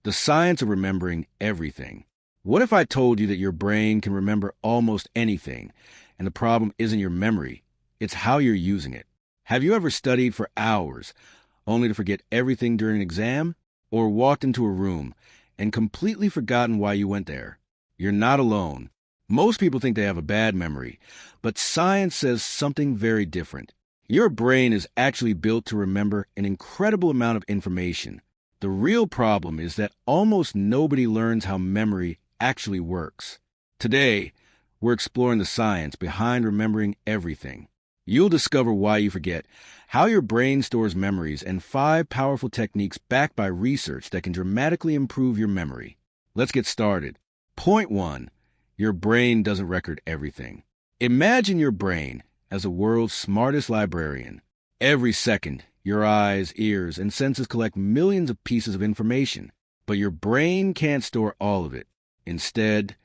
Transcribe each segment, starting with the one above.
the science of remembering everything. What if I told you that your brain can remember almost anything, and the problem isn't your memory, it's how you're using it? Have you ever studied for hours only to forget everything during an exam, or walked into a room and completely forgotten why you went there? You're not alone. Most people think they have a bad memory, but science says something very different. Your brain is actually built to remember an incredible amount of information. The real problem is that almost nobody learns how memory actually works. Today, we're exploring the science behind remembering everything. You'll discover why you forget, how your brain stores memories, and 5 powerful techniques backed by research that can dramatically improve your memory. Let's get started. Point 1. Your brain doesn't record everything. Imagine your brain as the world's smartest librarian. Every second, your eyes, ears, and senses collect millions of pieces of information, but your brain can't store all of it. Instead,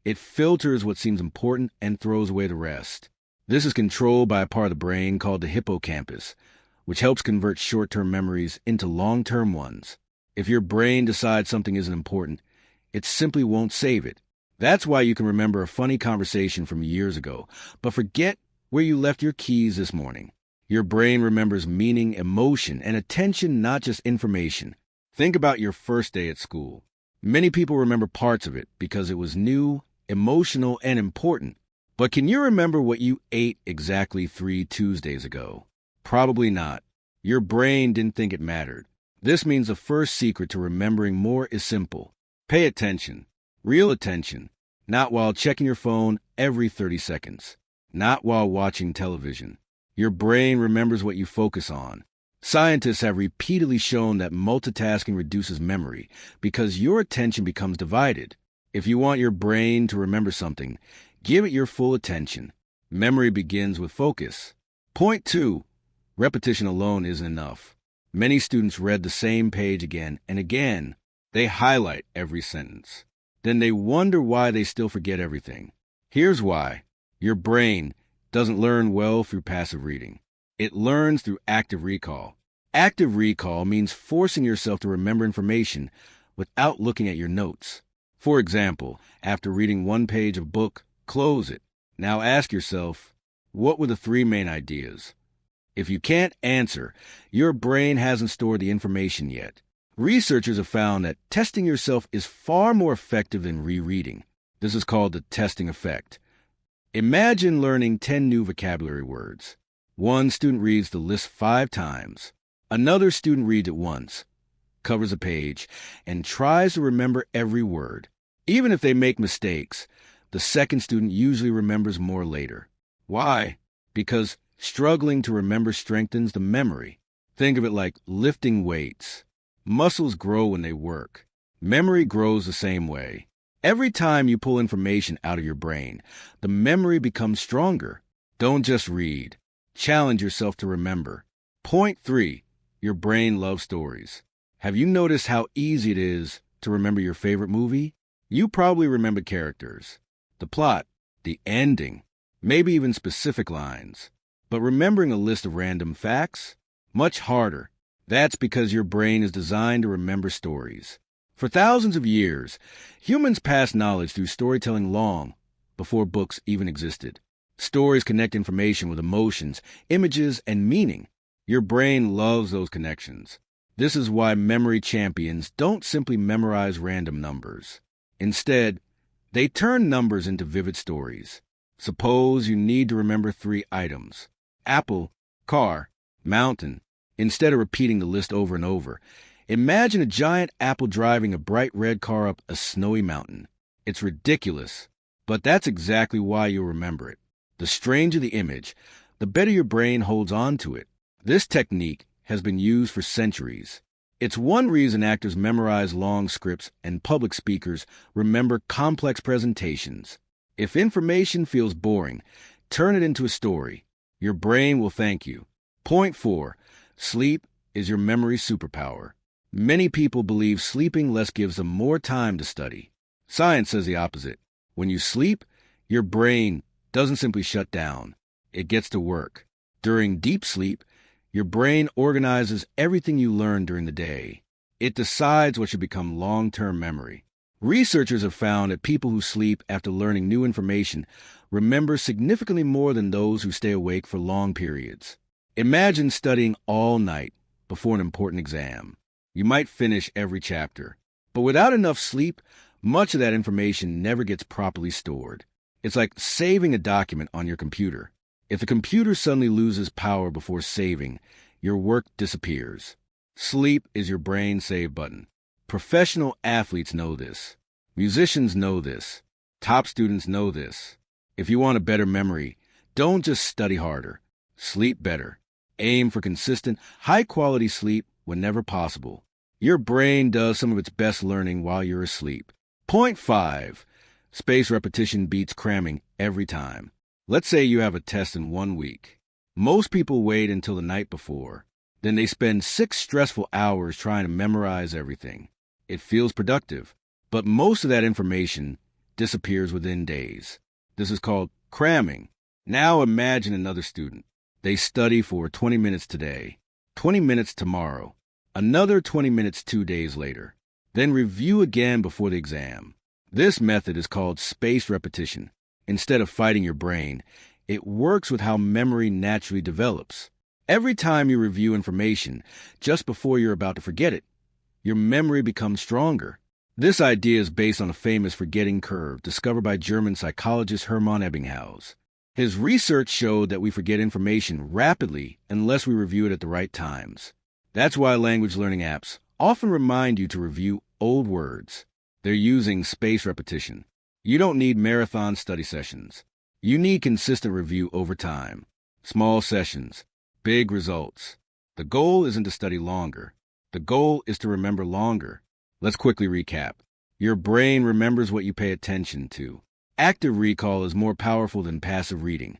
it filters what seems important and throws away the rest. This is controlled by a part of the brain called the hippocampus, which helps convert short-term memories into long-term ones. If your brain decides something isn't important, it simply won't save it. That's why you can remember a funny conversation from years ago, but forget where you left your keys this morning. Your brain remembers meaning, emotion, and attention, not just information. Think about your first day at school. Many people remember parts of it because it was new, emotional, and important. But can you remember what you ate exactly 3 Tuesdays ago? Probably not. Your brain didn't think it mattered. This means the first secret to remembering more is simple. Pay attention. Real attention. Not while checking your phone every 30 seconds. Not while watching television. Your brain remembers what you focus on. Scientists have repeatedly shown that multitasking reduces memory because your attention becomes divided. If you want your brain to remember something, give it your full attention. Memory begins with focus. Point 2. Repetition alone isn't enough. Many students read the same page again and again. They highlight every sentence. Then they wonder why they still forget everything. Here's why. Your brain doesn't learn well through passive reading. It learns through active recall. Active recall means forcing yourself to remember information without looking at your notes. For example, after reading one page of a book, close it. Now ask yourself, what were the 3 main ideas? If you can't answer, your brain hasn't stored the information yet. Researchers have found that testing yourself is far more effective than rereading. This is called the testing effect. Imagine learning 10 new vocabulary words. One student reads the list 5 times. Another student reads it once, covers a page, and tries to remember every word. Even if they make mistakes, the second student usually remembers more later. Why? Because struggling to remember strengthens the memory. Think of it like lifting weights. Muscles grow when they work. Memory grows the same way. Every time you pull information out of your brain, the memory becomes stronger. Don't just read. Challenge yourself to remember. Point 3. Your brain loves stories. Have you noticed how easy it is to remember your favorite movie? You probably remember characters, the plot, the ending, maybe even specific lines. But remembering a list of random facts? Much harder. That's because your brain is designed to remember stories. For thousands of years, humans passed knowledge through storytelling long before books even existed. Stories connect information with emotions, images, and meaning. Your brain loves those connections. This is why memory champions don't simply memorize random numbers. Instead, they turn numbers into vivid stories. Suppose you need to remember 3 items: apple, car, mountain. Instead of repeating the list over and over, imagine a giant apple driving a bright red car up a snowy mountain. It's ridiculous, but that's exactly why you'll remember it. The stranger the image, the better your brain holds on to it. This technique has been used for centuries. It's one reason actors memorize long scripts and public speakers remember complex presentations. If information feels boring, turn it into a story. Your brain will thank you. Point 4. Sleep is your memory superpower. Many people believe sleeping less gives them more time to study. Science says the opposite. When you sleep, your brain doesn't simply shut down. It gets to work. During deep sleep, your brain organizes everything you learned during the day. It decides what should become long-term memory. Researchers have found that people who sleep after learning new information remember significantly more than those who stay awake for long periods. Imagine studying all night before an important exam. You might finish every chapter, but without enough sleep, much of that information never gets properly stored. It's like saving a document on your computer. If the computer suddenly loses power before saving, your work disappears. Sleep is your brain save button. Professional athletes know this. Musicians know this. Top students know this. If you want a better memory, don't just study harder. Sleep better. Aim for consistent, high-quality sleep whenever possible. Your brain does some of its best learning while you're asleep. Point 5. Spaced repetition beats cramming every time. Let's say you have a test in 1 week. Most people wait until the night before. Then they spend 6 stressful hours trying to memorize everything. It feels productive, but most of that information disappears within days. This is called cramming. Now imagine another student. They study for 20 minutes today, 20 minutes tomorrow, another 20 minutes 2 days later. Then review again before the exam. This method is called spaced repetition. Instead of fighting your brain, it works with how memory naturally develops. Every time you review information just before you're about to forget it, your memory becomes stronger. This idea is based on a famous forgetting curve discovered by German psychologist Hermann Ebbinghaus. His research showed that we forget information rapidly unless we review it at the right times. That's why language learning apps often remind you to review old words. They're using spaced repetition. You don't need marathon study sessions. You need consistent review over time. Small sessions, big results. The goal isn't to study longer. The goal is to remember longer. Let's quickly recap. Your brain remembers what you pay attention to. Active recall is more powerful than passive reading.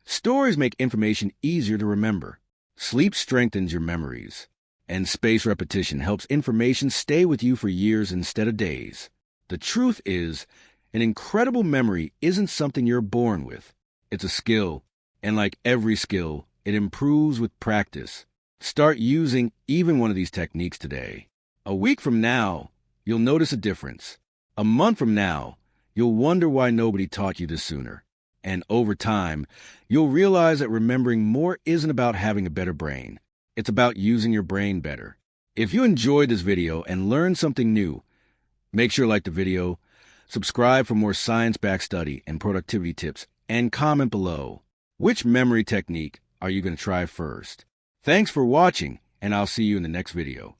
Stories make information easier to remember. Sleep strengthens your memories. And spaced repetition helps information stay with you for years instead of days. The truth is, an incredible memory isn't something you're born with. It's a skill. And like every skill, it improves with practice. Start using even one of these techniques today. A week from now, you'll notice a difference. A month from now, you'll wonder why nobody taught you this sooner. And over time, you'll realize that remembering more isn't about having a better brain. It's about using your brain better. If you enjoyed this video and learned something new, make sure to like the video, subscribe for more science-backed study and productivity tips, and comment below. Which memory technique are you going to try first? Thanks for watching, and I'll see you in the next video.